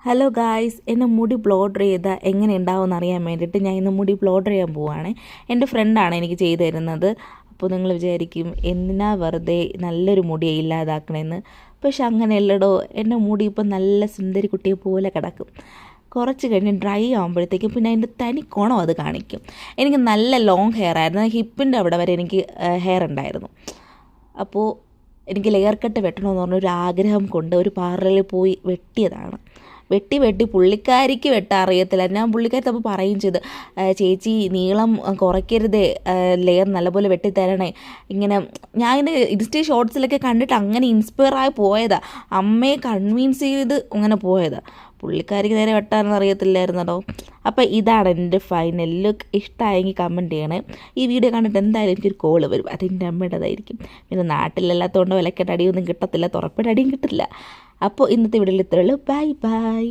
Hello guys, എൻ്റെ മുടി blow dry ചെയ്താൽ എങ്ങനെ ഉണ്ടാവുമെന്ന് അറിയാൻ വേണ്ടിയിട്ട് ഞാൻ ഇന്ന് മുടി ബ്ലോ ഡ്രൈ ചെയ്യാൻ പോവുകയാണ്. എൻ്റെ ഫ്രണ്ടാണ് എനിക്ക് ചെയ്തു തരുന്നത്. അപ്പോൾ നിങ്ങൾ വിചാരിക്കും എന്തിനാ വെറുതെ നല്ലൊരു മുടിയെ ഇല്ലാതാക്കണമെന്ന്. പക്ഷെ അങ്ങനെയല്ലടോ, എൻ്റെ മുടി ഇപ്പം നല്ല സുന്ദരി കുട്ടിയെ പോലെ കിടക്കും. കുറച്ച് കഴിഞ്ഞ് ഡ്രൈ ആകുമ്പോഴത്തേക്കും പിന്നെ അതിൻ്റെ തനി കോണം അത് കാണിക്കും. എനിക്ക് നല്ല ലോങ് ഹെയർ ആയിരുന്നു, ഹിപ്പിൻ്റെ അവിടെ വരെ എനിക്ക് ഹെയർ ഉണ്ടായിരുന്നു. അപ്പോൾ എനിക്ക് ലെയർ കട്ട് വെട്ടണമെന്ന് പറഞ്ഞൊരു ആഗ്രഹം കൊണ്ട് ഒരു പാർലറിൽ പോയി വെട്ടിയതാണ്. വെട്ടി പുള്ളിക്കാരിക്ക് വെട്ടാൻ അറിയത്തില്ല. ഞാൻ പുള്ളിക്കാരി അപ്പോൾ പറയുകയും ചെയ്ത്, ചേച്ചി നീളം കുറയ്ക്കരുതേ, ലെയർ നല്ലപോലെ വെട്ടിത്തരണേ. ഇങ്ങനെ ഞാൻ ഇങ്ങനെ ഇൻസ്റ്റ ഷോർട്സിലൊക്കെ കണ്ടിട്ട് അങ്ങനെ ഇൻസ്പയറായി പോയതാണ്. അമ്മയെ കൺവിൻസ് ചെയ്ത് അങ്ങനെ പോയതാണ്. പുള്ളിക്കാരിക്ക് നേരെ വെട്ടാനൊന്നും അറിയത്തില്ലായിരുന്നല്ലോ. അപ്പോൾ ഇതാണ് എൻ്റെ ഫൈനൽ ലുക്ക്. ഇഷ്ടമായെങ്കിൽ കമൻറ്റ് ചെയ്യണേ. ഈ വീഡിയോ കണ്ടിട്ട് എന്തായാലും എനിക്കൊരു കോള് വരും, അതെൻ്റെ അമ്മയുടേതായിരിക്കും. പിന്നെ നാട്ടിലല്ലാത്തതുകൊണ്ട് വിലക്കേണ്ട അടിയൊന്നും കിട്ടത്തില്ല, തുറപ്പിൻ്റെ അടിയും കിട്ടില്ല. അപ്പോൾ ഇന്നത്തെ വീഡിയോയിൽ ഇത്രയുള്ളൂ. Bye by.